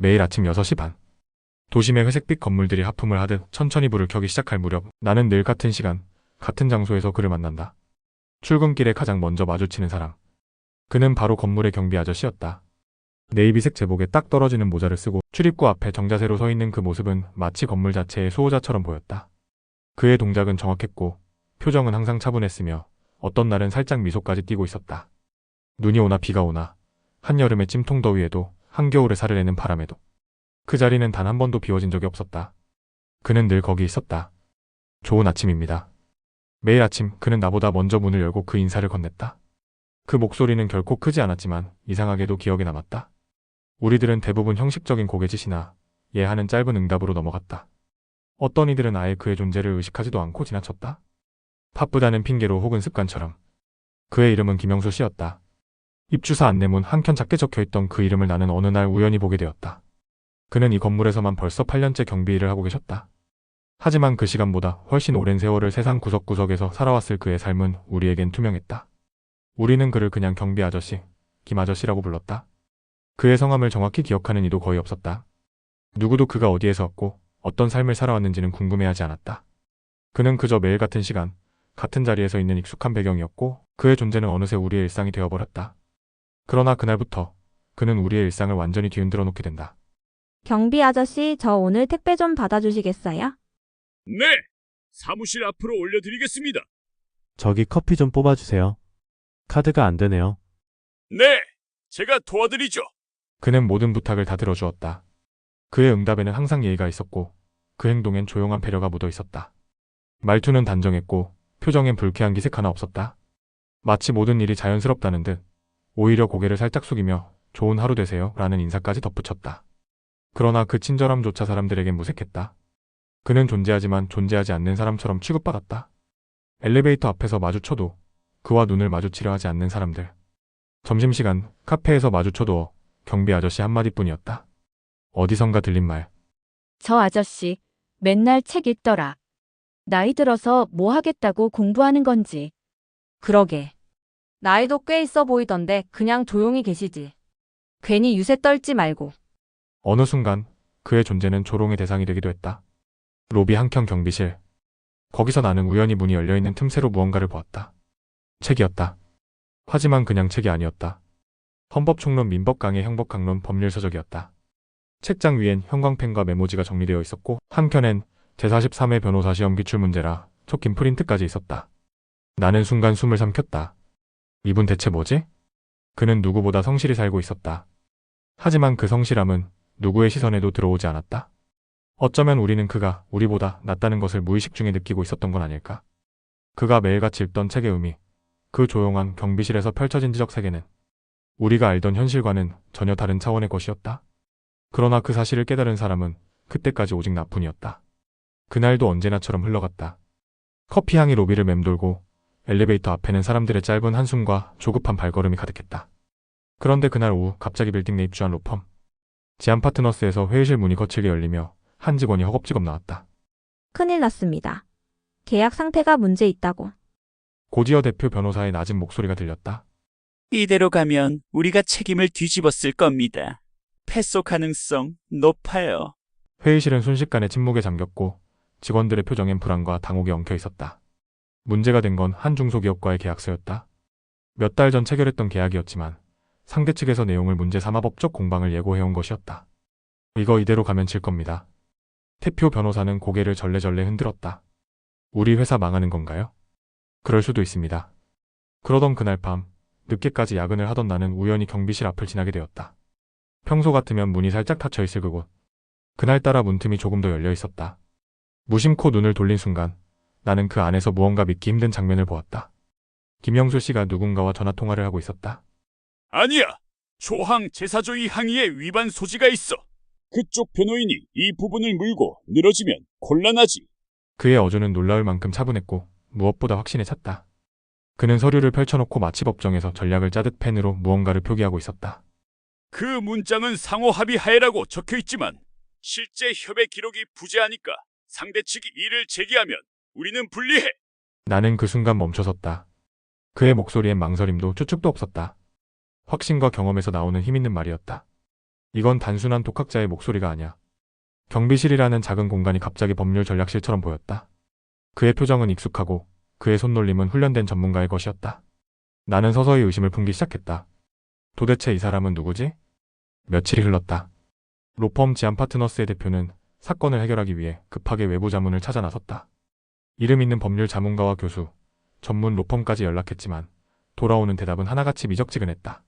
매일 아침 6시 반. 도심의 회색빛 건물들이 하품을 하듯 천천히 불을 켜기 시작할 무렵 나는 늘 같은 시간, 같은 장소에서 그를 만난다. 출근길에 가장 먼저 마주치는 사람. 그는 바로 건물의 경비 아저씨였다. 네이비색 제복에 딱 떨어지는 모자를 쓰고 출입구 앞에 정자세로 서 있는 그 모습은 마치 건물 자체의 수호자처럼 보였다. 그의 동작은 정확했고 표정은 항상 차분했으며 어떤 날은 살짝 미소까지 띠고 있었다. 눈이 오나 비가 오나 한여름의 찜통 더위에도 한겨울에 살을 내는 바람에도 그 자리는 단 한 번도 비워진 적이 없었다. 그는 늘 거기 있었다. 좋은 아침입니다. 매일 아침 그는 나보다 먼저 문을 열고 그 인사를 건넸다. 그 목소리는 결코 크지 않았지만 이상하게도 기억에 남았다. 우리들은 대부분 형식적인 고개짓이나 예 하는 짧은 응답으로 넘어갔다. 어떤 이들은 아예 그의 존재를 의식하지도 않고 지나쳤다. 바쁘다는 핑계로 혹은 습관처럼. 그의 이름은 김영수 씨였다. 입주사 안내문 한켠 작게 적혀있던 그 이름을 나는 어느 날 우연히 보게 되었다. 그는 이 건물에서만 벌써 8년째 경비 일을 하고 계셨다. 하지만 그 시간보다 훨씬 오랜 세월을 세상 구석구석에서 살아왔을 그의 삶은 우리에겐 투명했다. 우리는 그를 그냥 경비 아저씨, 김 아저씨라고 불렀다. 그의 성함을 정확히 기억하는 이도 거의 없었다. 누구도 그가 어디에서 왔고 어떤 삶을 살아왔는지는 궁금해하지 않았다. 그는 그저 매일 같은 시간, 같은 자리에서 있는 익숙한 배경이었고 그의 존재는 어느새 우리의 일상이 되어버렸다. 그러나 그날부터 그는 우리의 일상을 완전히 뒤흔들어 놓게 된다. 경비 아저씨, 저 오늘 택배 좀 받아주시겠어요? 네, 사무실 앞으로 올려드리겠습니다. 저기 커피 좀 뽑아주세요. 카드가 안 되네요. 네, 제가 도와드리죠. 그는 모든 부탁을 다 들어주었다. 그의 응답에는 항상 예의가 있었고 그 행동엔 조용한 배려가 묻어 있었다. 말투는 단정했고 표정엔 불쾌한 기색 하나 없었다. 마치 모든 일이 자연스럽다는 듯 오히려 고개를 살짝 숙이며 좋은 하루 되세요 라는 인사까지 덧붙였다. 그러나 그 친절함조차 사람들에겐 무색했다. 그는 존재하지만 존재하지 않는 사람처럼 취급받았다. 엘리베이터 앞에서 마주쳐도 그와 눈을 마주치려 하지 않는 사람들. 점심시간 카페에서 마주쳐도 경비 아저씨 한마디뿐이었다. 어디선가 들린 말. 저 아저씨 맨날 책 읽더라. 나이 들어서 뭐 하겠다고 공부하는 건지. 그러게. 나이도 꽤 있어 보이던데 그냥 조용히 계시지. 괜히 유세 떨지 말고. 어느 순간 그의 존재는 조롱의 대상이 되기도 했다. 로비 한켠 경비실. 거기서 나는 우연히 문이 열려있는 틈새로 무언가를 보았다. 책이었다. 하지만 그냥 책이 아니었다. 헌법총론 민법강의 형법강론 법률서적이었다. 책장 위엔 형광펜과 메모지가 정리되어 있었고 한켠엔 제43회 변호사 시험 기출문제라 촉긴 프린트까지 있었다. 나는 순간 숨을 삼켰다. 이분 대체 뭐지? 그는 누구보다 성실히 살고 있었다. 하지만 그 성실함은 누구의 시선에도 들어오지 않았다. 어쩌면 우리는 그가 우리보다 낫다는 것을 무의식 중에 느끼고 있었던 건 아닐까? 그가 매일같이 읽던 책의 의미, 그 조용한 경비실에서 펼쳐진 지적 세계는 우리가 알던 현실과는 전혀 다른 차원의 것이었다. 그러나 그 사실을 깨달은 사람은 그때까지 오직 나뿐이었다. 그날도 언제나처럼 흘러갔다. 커피향이 로비를 맴돌고 엘리베이터 앞에는 사람들의 짧은 한숨과 조급한 발걸음이 가득했다. 그런데 그날 오후 갑자기 빌딩 내 입주한 로펌. 지안파트너스에서 회의실 문이 거칠게 열리며 한 직원이 허겁지겁 나왔다. 큰일 났습니다. 계약 상태가 문제 있다고. 고지어 대표 변호사의 낮은 목소리가 들렸다. 이대로 가면 우리가 책임을 뒤집어 쓸 겁니다. 패소 가능성 높아요. 회의실은 순식간에 침묵에 잠겼고 직원들의 표정엔 불안과 당혹이 엉켜 있었다. 문제가 된 건 한 중소기업과의 계약서였다. 몇 달 전 체결했던 계약이었지만 상대 측에서 내용을 문제 삼아 법적 공방을 예고해온 것이었다. 이거 이대로 가면 질 겁니다. 대표 변호사는 고개를 절레절레 흔들었다. 우리 회사 망하는 건가요? 그럴 수도 있습니다. 그러던 그날 밤 늦게까지 야근을 하던 나는 우연히 경비실 앞을 지나게 되었다. 평소 같으면 문이 살짝 닫혀 있을 그곳. 그날따라 문틈이 조금 더 열려 있었다. 무심코 눈을 돌린 순간 나는 그 안에서 무언가 믿기 힘든 장면을 보았다. 김영수 씨가 누군가와 전화통화를 하고 있었다. 아니야, 조항 제4조의 항의에 위반 소지가 있어. 그쪽 변호인이 이 부분을 물고 늘어지면 곤란하지. 그의 어조는 놀라울 만큼 차분했고 무엇보다 확신에 찼다. 그는 서류를 펼쳐놓고 마치 법정에서 전략을 짜듯 펜으로 무언가를 표기하고 있었다. 그 문장은 상호 합의하에라고 적혀있지만 실제 협의 기록이 부재하니까 상대 측이 이를 제기하면 우리는 불리해. 나는 그 순간 멈춰섰다. 그의 목소리엔 망설임도 추측도 없었다. 확신과 경험에서 나오는 힘있는 말이었다. 이건 단순한 독학자의 목소리가 아니야. 경비실이라는 작은 공간이 갑자기 법률 전략실처럼 보였다. 그의 표정은 익숙하고 그의 손놀림은 훈련된 전문가의 것이었다. 나는 서서히 의심을 품기 시작했다. 도대체 이 사람은 누구지? 며칠이 흘렀다. 로펌 지안 파트너스의 대표는 사건을 해결하기 위해 급하게 외부 자문을 찾아 나섰다. 이름 있는 법률 자문가와 교수, 전문 로펌까지 연락했지만 돌아오는 대답은 하나같이 미적지근했다.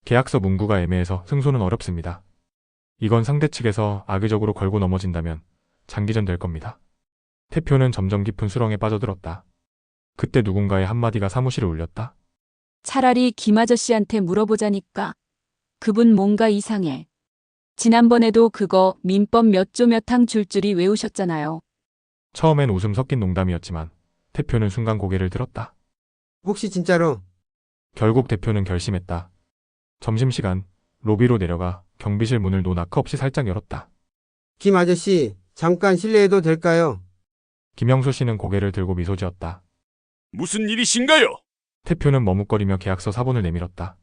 계약서 문구가 애매해서 승소는 어렵습니다. 이건 상대 측에서 악의적으로 걸고 넘어진다면 장기전 될 겁니다. 태표는 점점 깊은 수렁에 빠져들었다. 그때 누군가의 한마디가 사무실을 울렸다. 차라리 김 아저씨한테 물어보자니까. 그분 뭔가 이상해. 지난번에도 그거 민법 몇 조 몇 항 줄줄이 외우셨잖아요. 처음엔 웃음 섞인 농담이었지만 태표는 순간 고개를 들었다. 혹시 진짜로? 결국 대표는 결심했다. 점심시간 로비로 내려가 경비실 문을 노나크 없이 살짝 열었다. 김 아저씨, 잠깐 실례해도 될까요? 김영수 씨는 고개를 들고 미소 지었다. 무슨 일이신가요? 태표는 머뭇거리며 계약서 사본을 내밀었다.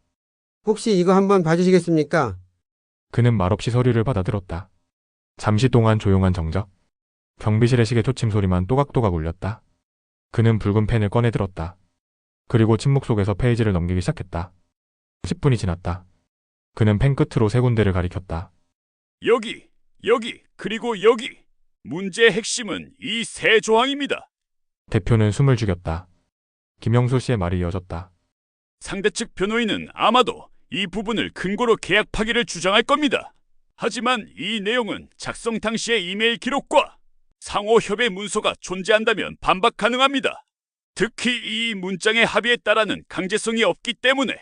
혹시 이거 한번 봐주시겠습니까? 그는 말없이 서류를 받아들었다. 잠시 동안 조용한 정적. 경비실의 시계 초침 소리만 또각또각 울렸다. 그는 붉은 펜을 꺼내 들었다. 그리고 침묵 속에서 페이지를 넘기기 시작했다. 10분이 지났다. 그는 펜 끝으로 세 군데를 가리켰다. 여기, 그리고 여기. 문제의 핵심은 이 세 조항입니다. 대표는 숨을 죽였다. 김영수 씨의 말이 이어졌다. 상대 측 변호인은 아마도 이 부분을 근거로 계약 파기를 주장할 겁니다. 하지만 이 내용은 작성 당시의 이메일 기록과 상호 협의 문서가 존재한다면 반박 가능합니다. 특히 이 문장의 합의에 따라는 강제성이 없기 때문에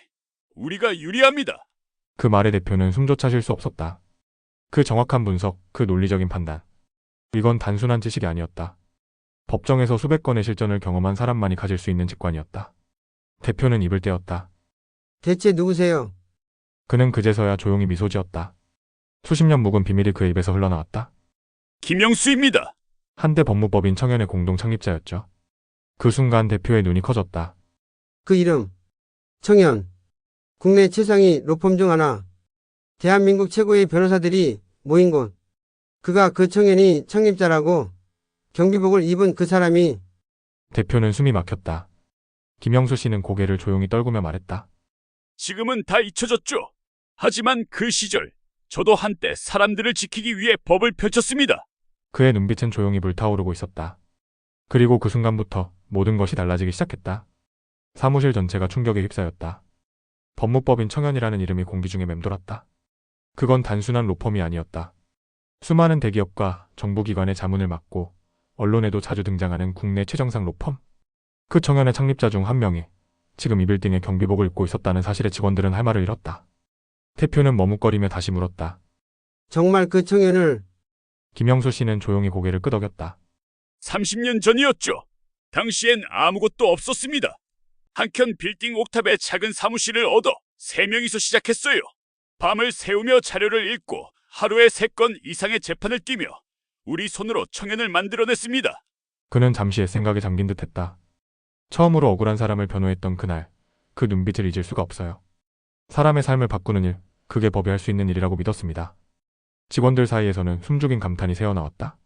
우리가 유리합니다. 그 말에 대표는 숨조차 쉴 수 없었다. 그 정확한 분석, 그 논리적인 판단. 이건 단순한 지식이 아니었다. 법정에서 수백 건의 실전을 경험한 사람만이 가질 수 있는 직관이었다. 대표는 입을 떼었다. 대체 누구세요? 그는 그제서야 조용히 미소 지었다. 수십 년 묵은 비밀이 그의 입에서 흘러나왔다. 김영수입니다. 한대 법무법인 청년의 공동 창립자였죠. 그 순간 대표의 눈이 커졌다. 그 이름. 청년. 국내 최상위 로펌 중 하나. 대한민국 최고의 변호사들이 모인 곳. 그가 그 청년이 창립자라고. 경비복을 입은 그 사람이. 대표는 숨이 막혔다. 김영수 씨는 고개를 조용히 떨구며 말했다. 지금은 다 잊혀졌죠. 하지만 그 시절 저도 한때 사람들을 지키기 위해 법을 펼쳤습니다. 그의 눈빛은 조용히 불타오르고 있었다. 그리고 그 순간부터 모든 것이 달라지기 시작했다. 사무실 전체가 충격에 휩싸였다. 법무법인 청년이라는 이름이 공기 중에 맴돌았다. 그건 단순한 로펌이 아니었다. 수많은 대기업과 정부기관의 자문을 맡고 언론에도 자주 등장하는 국내 최정상 로펌. 그 청년의 창립자 중 한 명이 지금 이 빌딩에 경비복을 입고 있었다는 사실에 직원들은 할 말을 잃었다. 대표는 머뭇거리며 다시 물었다. 정말 그 청년을. 김영수 씨는 조용히 고개를 끄덕였다. 30년 전이었죠. 당시엔 아무것도 없었습니다. 한켠 빌딩 옥탑에 작은 사무실을 얻어 3명이서 시작했어요. 밤을 새우며 자료를 읽고 하루에 3건 이상의 재판을 뛰며 우리 손으로 청년을 만들어냈습니다. 그는 잠시 옛생각에 잠긴 듯했다. 처음으로 억울한 사람을 변호했던 그날, 그 눈빛을 잊을 수가 없어요. 사람의 삶을 바꾸는 일, 그게 법이 할 수 있는 일이라고 믿었습니다. 직원들 사이에서는 숨죽인 감탄이 새어나왔다.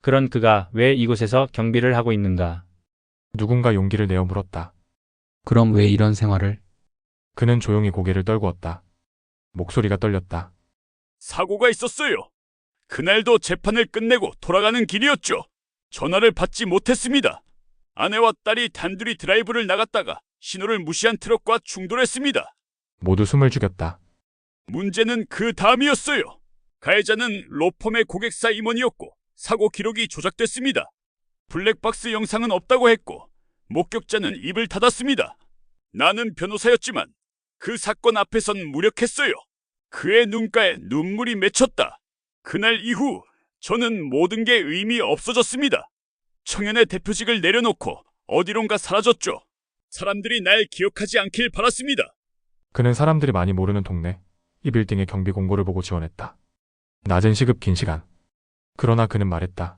그런 그가 왜 이곳에서 경비를 하고 있는가? 누군가 용기를 내어 물었다. 그럼 왜 이런 생활을? 그는 조용히 고개를 떨구었다. 목소리가 떨렸다. 사고가 있었어요. 그날도 재판을 끝내고 돌아가는 길이었죠. 전화를 받지 못했습니다. 아내와 딸이 단둘이 드라이브를 나갔다가 신호를 무시한 트럭과 충돌했습니다. 모두 숨을 죽였다. 문제는 그 다음이었어요. 가해자는 로펌의 고객사 임원이었고 사고 기록이 조작됐습니다. 블랙박스 영상은 없다고 했고 목격자는 입을 닫았습니다. 나는 변호사였지만 그 사건 앞에선 무력했어요. 그의 눈가에 눈물이 맺혔다. 그날 이후 저는 모든 게 의미 없어졌습니다. 청년의 대표직을 내려놓고 어디론가 사라졌죠. 사람들이 날 기억하지 않길 바랐습니다. 그는 사람들이 많이 모르는 동네, 이 빌딩의 경비 공고를 보고 지원했다. 낮은 시급 긴 시간. 그러나 그는 말했다.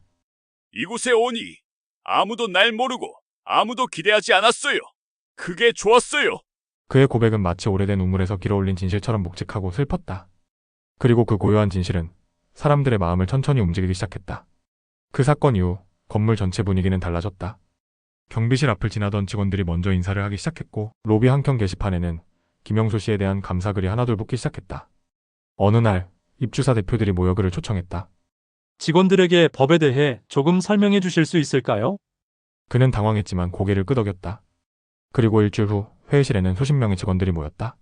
이곳에 오니 아무도 날 모르고 아무도 기대하지 않았어요. 그게 좋았어요. 그의 고백은 마치 오래된 우물에서 길어올린 진실처럼 묵직하고 슬펐다. 그리고 그 고요한 진실은 사람들의 마음을 천천히 움직이기 시작했다. 그 사건 이후 건물 전체 분위기는 달라졌다. 경비실 앞을 지나던 직원들이 먼저 인사를 하기 시작했고 로비 한켠 게시판에는 김영수 씨에 대한 감사글이 하나둘 붙기 시작했다. 어느 날 입주사 대표들이 모여 그를 초청했다. 직원들에게 법에 대해 조금 설명해 주실 수 있을까요? 그는 당황했지만 고개를 끄덕였다. 그리고 일주일 후 회의실에는 수십 명의 직원들이 모였다.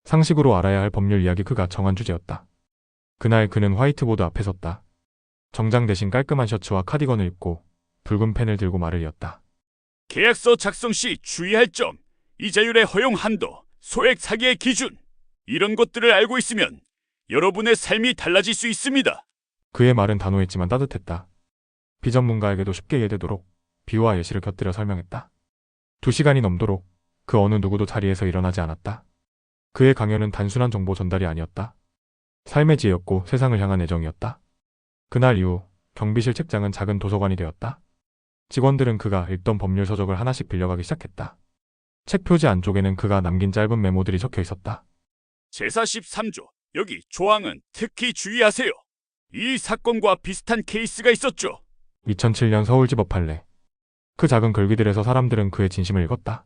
상식으로 알아야 할 법률 이야기 그가 정한 주제였다. 그날 그는 화이트보드 앞에 섰다. 정장 대신 깔끔한 셔츠와 카디건을 입고 붉은 펜을 들고 말을 이었다. 계약서 작성 시 주의할 점, 이자율의 허용 한도, 소액 사기의 기준, 이런 것들을 알고 있으면 여러분의 삶이 달라질 수 있습니다. 그의 말은 단호했지만 따뜻했다. 비전문가에게도 쉽게 이해되도록 비유와 예시를 곁들여 설명했다. 2시간이 넘도록 그 어느 누구도 자리에서 일어나지 않았다. 그의 강연은 단순한 정보 전달이 아니었다. 삶의 지혜였고 세상을 향한 애정이었다. 그날 이후 경비실 책장은 작은 도서관이 되었다. 직원들은 그가 읽던 법률 서적을 하나씩 빌려가기 시작했다. 책 표지 안쪽에는 그가 남긴 짧은 메모들이 적혀 있었다. 제사 13조, 여기 조항은 특히 주의하세요. 이 사건과 비슷한 케이스가 있었죠. 2007년 서울지법 판례. 그 작은 글귀들에서 사람들은 그의 진심을 읽었다.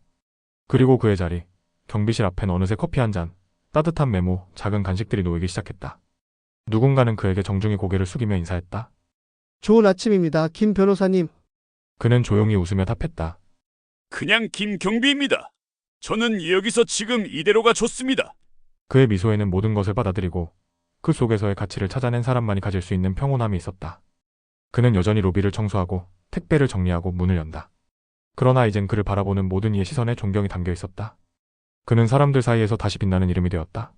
그리고 그의 자리, 경비실 앞엔 어느새 커피 한 잔, 따뜻한 메모, 작은 간식들이 놓이기 시작했다. 누군가는 그에게 정중히 고개를 숙이며 인사했다. 좋은 아침입니다, 김 변호사님. 그는 조용히 웃으며 답했다. 그냥 김경비입니다. 저는 여기서 지금 이대로가 좋습니다. 그의 미소에는 모든 것을 받아들이고 그 속에서의 가치를 찾아낸 사람만이 가질 수 있는 평온함이 있었다. 그는 여전히 로비를 청소하고 택배를 정리하고 문을 연다. 그러나 이젠 그를 바라보는 모든 이의 시선에 존경이 담겨 있었다. 그는 사람들 사이에서 다시 빛나는 이름이 되었다.